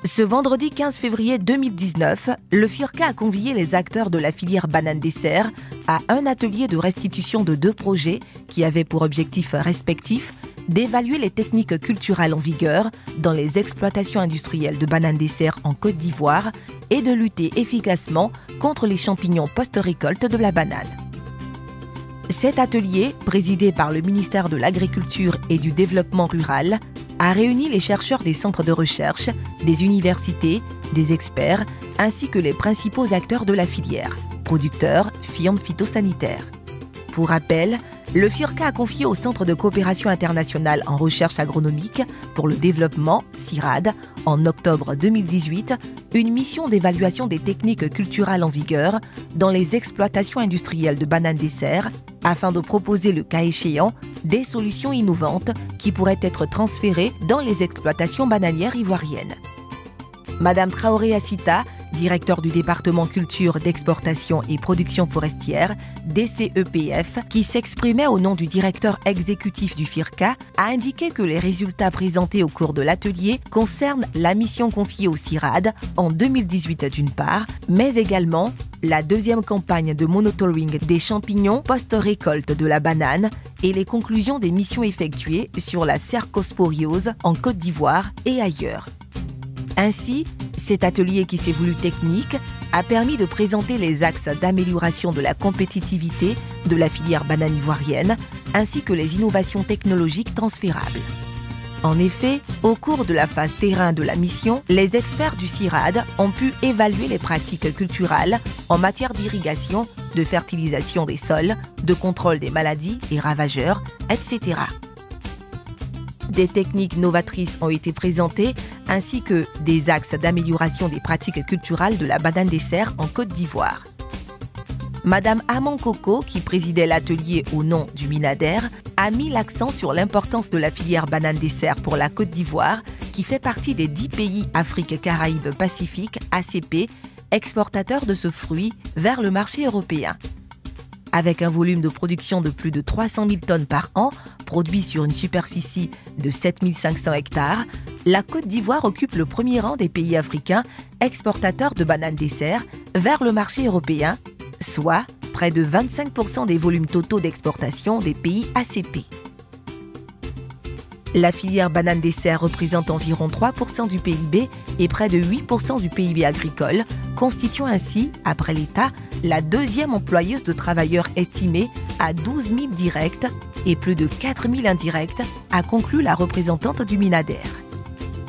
Ce vendredi 15 février 2019, le FIRCA a convié les acteurs de la filière banane dessert à un atelier de restitution de 2 projets qui avaient pour objectif respectif d'évaluer les techniques culturales en vigueur dans les exploitations industrielles de banane dessert en Côte d'Ivoire et de lutter efficacement contre les champignons post-récolte de la banane. Cet atelier, présidé par le ministère de l'Agriculture et du Développement rural, a réuni les chercheurs des centres de recherche, des universités, des experts, ainsi que les principaux acteurs de la filière, producteurs, firmes phytosanitaires. Pour rappel, le FIRCA a confié au Centre de coopération internationale en recherche agronomique pour le développement, CIRAD, en octobre 2018, une mission d'évaluation des techniques culturales en vigueur dans les exploitations industrielles de bananes dessert, afin de proposer, le cas échéant, des solutions innovantes qui pourraient être transférées dans les exploitations bananières ivoiriennes. Madame Traoré Assita, directeur du département culture d'exportation et production forestière, DCEPF, qui s'exprimait au nom du directeur exécutif du FIRCA, a indiqué que les résultats présentés au cours de l'atelier concernent la mission confiée au CIRAD en 2018 d'une part, mais également la 2e campagne de monitoring des champignons post-récolte de la banane et les conclusions des missions effectuées sur la cercosporiose en Côte d'Ivoire et ailleurs. Ainsi, cet atelier qui s'est voulu technique a permis de présenter les axes d'amélioration de la compétitivité de la filière banane ivoirienne ainsi que les innovations technologiques transférables. En effet, au cours de la phase terrain de la mission, les experts du CIRAD ont pu évaluer les pratiques culturales en matière d'irrigation, de fertilisation des sols, de contrôle des maladies et ravageurs, etc. Des techniques novatrices ont été présentées ainsi que des axes d'amélioration des pratiques culturales de la banane dessert en Côte d'Ivoire. Madame Amon Koko, qui présidait l'atelier au nom du Minader, a mis l'accent sur l'importance de la filière banane dessert pour la Côte d'Ivoire, qui fait partie des 10 pays Afrique-Caraïbes-Pacifique, ACP, exportateurs de ce fruit vers le marché européen. Avec un volume de production de plus de 300 000 tonnes par an, produit sur une superficie de 7 500 hectares, la Côte d'Ivoire occupe le premier rang des pays africains exportateurs de bananes dessert vers le marché européen, soit près de 25% des volumes totaux d'exportation des pays ACP. La filière banane dessert représente environ 3% du PIB et près de 8% du PIB agricole, constituant ainsi, après l'État, la 2e employeuse de travailleurs estimée à 12 000 directs et plus de 4 000 indirects, a conclu la représentante du Minader.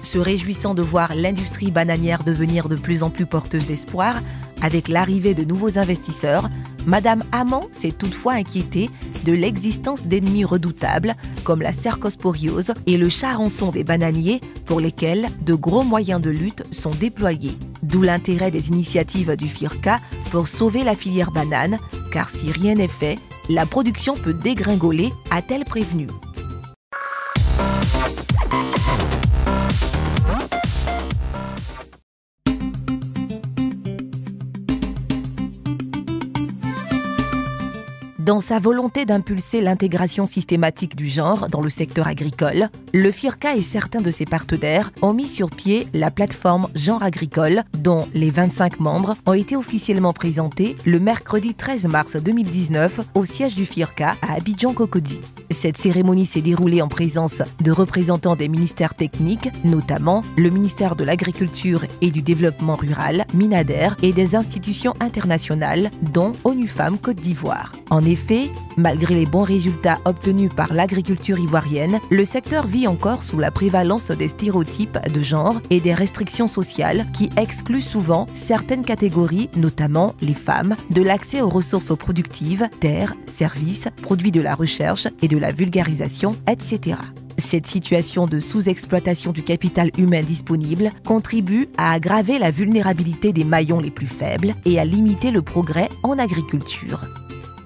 Se réjouissant de voir l'industrie bananière devenir de plus en plus porteuse d'espoir, avec l'arrivée de nouveaux investisseurs, Madame Amon s'est toutefois inquiétée de l'existence d'ennemis redoutables comme la cercosporiose et le charançon des bananiers pour lesquels de gros moyens de lutte sont déployés. D'où l'intérêt des initiatives du FIRCA pour sauver la filière banane, car si rien n'est fait, la production peut dégringoler, a-t-elle prévenu. Dans sa volonté d'impulser l'intégration systématique du genre dans le secteur agricole, le FIRCA et certains de ses partenaires ont mis sur pied la plateforme Genre agricole, dont les 25 membres ont été officiellement présentés le mercredi 13 mars 2019 au siège du FIRCA à Abidjan-Cocody. Cette cérémonie s'est déroulée en présence de représentants des ministères techniques, notamment le ministère de l'Agriculture et du Développement rural, Minader, et des institutions internationales, dont ONU Femmes Côte d'Ivoire. En effet, malgré les bons résultats obtenus par l'agriculture ivoirienne, le secteur vit encore sous la prévalence des stéréotypes de genre et des restrictions sociales qui excluent souvent certaines catégories, notamment les femmes, de l'accès aux ressources productives, terres, services, produits de la recherche et de la vulgarisation, etc. Cette situation de sous-exploitation du capital humain disponible contribue à aggraver la vulnérabilité des maillons les plus faibles et à limiter le progrès en agriculture.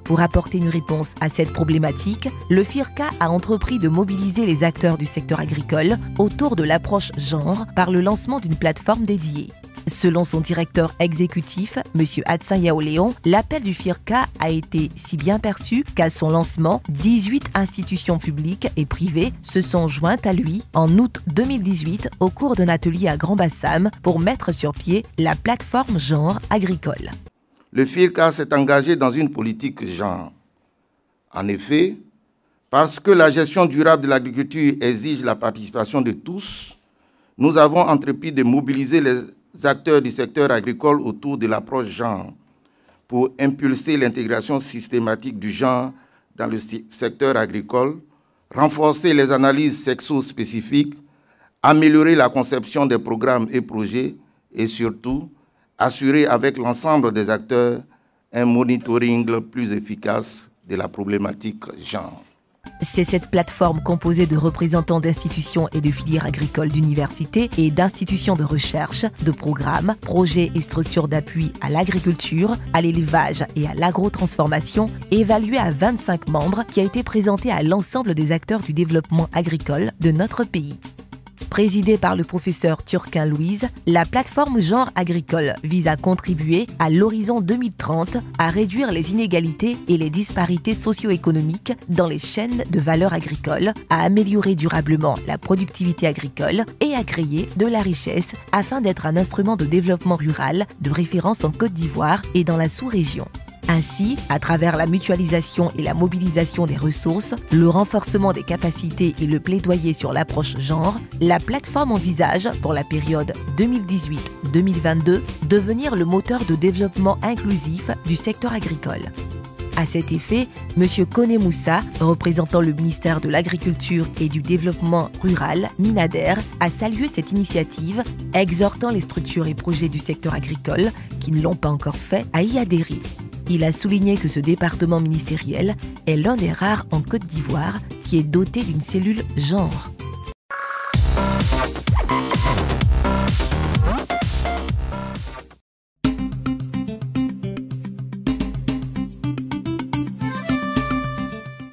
Pour apporter une réponse à cette problématique, le FIRCA a entrepris de mobiliser les acteurs du secteur agricole autour de l'approche genre par le lancement d'une plateforme dédiée. Selon son directeur exécutif, M. Adsin Yao-Léon, l'appel du FIRCA a été si bien perçu qu'à son lancement, 18 institutions publiques et privées se sont jointes à lui en août 2018 au cours d'un atelier à Grand-Bassam pour mettre sur pied la plateforme genre agricole. Le FIRCA s'est engagé dans une politique genre. En effet, parce que la gestion durable de l'agriculture exige la participation de tous, nous avons entrepris de mobiliser les acteurs du secteur agricole autour de l'approche genre pour impulser l'intégration systématique du genre dans le secteur agricole, renforcer les analyses sexo-spécifiques, améliorer la conception des programmes et projets et surtout assurer avec l'ensemble des acteurs un monitoring plus efficace de la problématique genre. C'est cette plateforme composée de représentants d'institutions et de filières agricoles d'universités et d'institutions de recherche, de programmes, projets et structures d'appui à l'agriculture, à l'élevage et à l'agrotransformation, évaluée à 25 membres, qui a été présentée à l'ensemble des acteurs du développement agricole de notre pays. Présidée par le professeur Turquin Louise, la plateforme genre agricole vise à contribuer à l'horizon 2030 à réduire les inégalités et les disparités socio-économiques dans les chaînes de valeur agricole, à améliorer durablement la productivité agricole et à créer de la richesse afin d'être un instrument de développement rural de référence en Côte d'Ivoire et dans la sous-région. Ainsi, à travers la mutualisation et la mobilisation des ressources, le renforcement des capacités et le plaidoyer sur l'approche genre, la plateforme envisage, pour la période 2018-2022, devenir le moteur de développement inclusif du secteur agricole. À cet effet, M. Koné Moussa, représentant le ministère de l'Agriculture et du Développement rural, Minader, a salué cette initiative, exhortant les structures et projets du secteur agricole qui ne l'ont pas encore fait à y adhérer. Il a souligné que ce département ministériel est l'un des rares en Côte d'Ivoire qui est doté d'une cellule genre.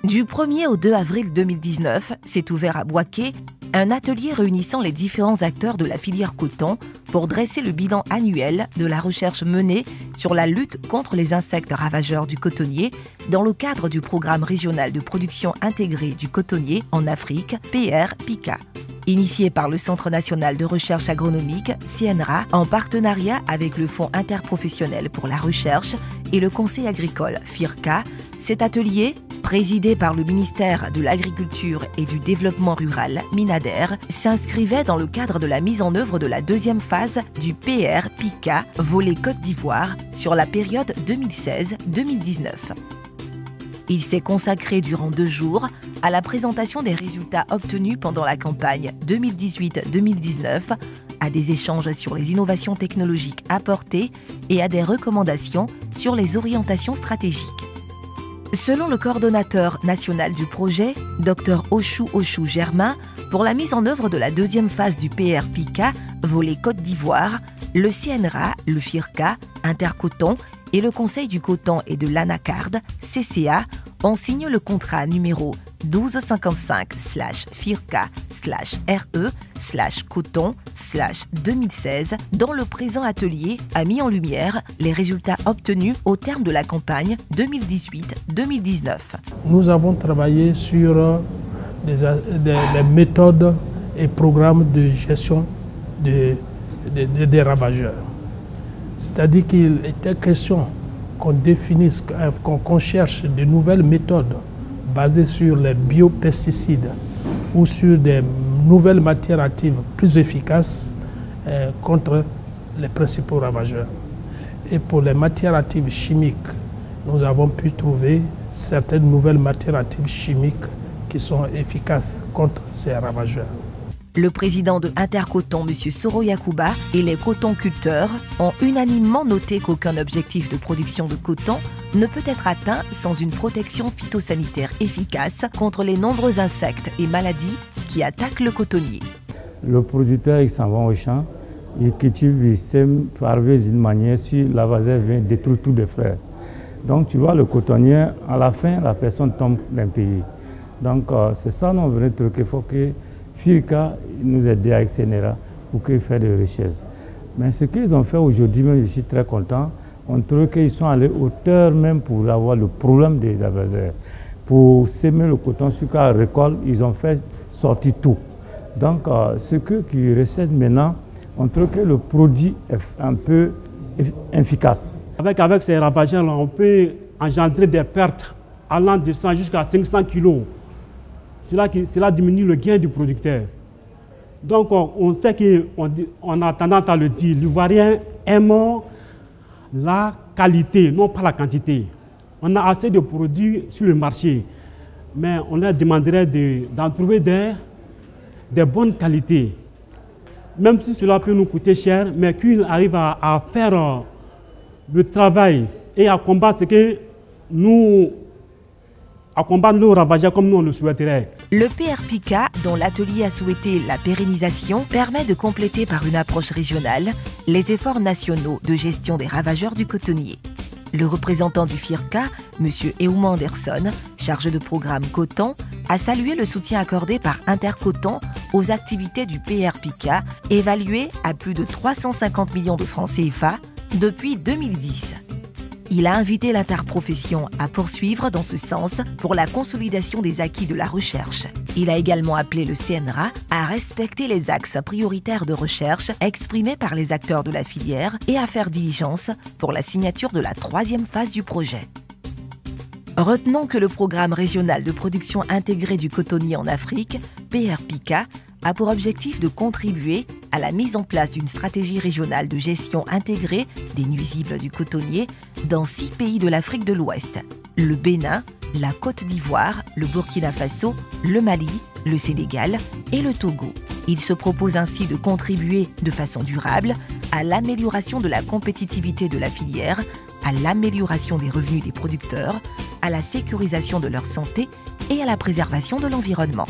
Du 1er au 2 avril 2019, s'est ouvert à Bouaké un atelier réunissant les différents acteurs de la filière coton pour dresser le bilan annuel de la recherche menée sur la lutte contre les insectes ravageurs du cotonnier dans le cadre du programme régional de production intégrée du cotonnier en Afrique, PR-PICA. Initié par le Centre national de recherche agronomique, CNRA, en partenariat avec le Fonds interprofessionnel pour la recherche et le Conseil agricole, FIRCA, cet atelier, présidé par le ministère de l'Agriculture et du Développement rural, Minader, s'inscrivait dans le cadre de la mise en œuvre de la deuxième phase du PR-PICA, volet Côte d'Ivoire, sur la période 2016-2019. Il s'est consacré durant 2 jours à la présentation des résultats obtenus pendant la campagne 2018-2019, à des échanges sur les innovations technologiques apportées et à des recommandations sur les orientations stratégiques. Selon le coordonnateur national du projet, Dr Oshou Germain, pour la mise en œuvre de la deuxième phase du PR-PICA, volet Côte d'Ivoire, le CNRA, le FIRCA, Intercoton et le Conseil du coton et de l'Anacarde, CCA, ont signé le contrat numéro 1255/FIRCA/RE/coton/2016, dont le présent atelier a mis en lumière les résultats obtenus au terme de la campagne 2018-2019. Nous avons travaillé sur des méthodes et programmes de gestion des ravageurs. C'est-à-dire qu'il était question qu'on définisse, qu'on cherche de nouvelles méthodes basées sur les biopesticides ou sur des nouvelles matières actives plus efficaces contre les principaux ravageurs. Et pour les matières actives chimiques, nous avons pu trouver certaines nouvelles matières actives chimiques qui sont efficaces contre ces ravageurs. Le président de Intercoton, M. Soro Yakuba, et les cotonculteurs ont unanimement noté qu'aucun objectif de production de coton ne peut être atteint sans une protection phytosanitaire efficace contre les nombreux insectes et maladies qui attaquent le cotonnier. Le producteur, il s'en va au champ, il cultive, il sème par d'une manière, si la vaselle vient détruire tous les fleurs. Donc tu vois, le cotonnier, à la fin, la personne tombe d'un pays. Donc c'est ça notre vrai truc, il faut que FIRCA nous aide avec CNRA pour qu'il fasse des richesses. Mais ce qu'ils ont fait aujourd'hui, même je suis très content, on trouve qu'ils sont allés hauteur même pour avoir le problème des ravageurs. Pour s'aimer le coton sur la récolte, ils ont fait sortir tout. Donc, ce qui recède maintenant, on trouve que le produit est un peu efficace. Avec ces ravageurs, on peut engendrer des pertes allant de 100 jusqu'à 500 kg. Cela diminue le gain du producteur. Donc, on sait qu'on a tendance à le dire, l'Ivoirien aime la qualité, non pas la quantité. On a assez de produits sur le marché, mais on leur demanderait d'en trouver des bonnes qualités. Même si cela peut nous coûter cher, mais qu'ils arrivent à faire le travail et à combattre nos ravageurs comme nous on le souhaiterait. Le PRPK, dont l'atelier a souhaité la pérennisation, permet de compléter par une approche régionale les efforts nationaux de gestion des ravageurs du cotonnier. Le représentant du FIRCA, M. Eouma Anderson, chargé de programme coton, a salué le soutien accordé par Intercoton aux activités du PRPK, évaluées à plus de 350 millions de francs CFA depuis 2010. Il a invité l'interprofession à poursuivre dans ce sens pour la consolidation des acquis de la recherche. Il a également appelé le CNRA à respecter les axes prioritaires de recherche exprimés par les acteurs de la filière et à faire diligence pour la signature de la 3e phase du projet. Retenons que le Programme régional de production intégrée du cotonnier en Afrique, PRPK, a pour objectif de contribuer à la mise en place d'une stratégie régionale de gestion intégrée des nuisibles du cotonnier dans 6 pays de l'Afrique de l'Ouest: le Bénin, la Côte d'Ivoire, le Burkina Faso, le Mali, le Sénégal et le Togo. Il se propose ainsi de contribuer de façon durable à l'amélioration de la compétitivité de la filière, à l'amélioration des revenus des producteurs, à la sécurisation de leur santé et à la préservation de l'environnement.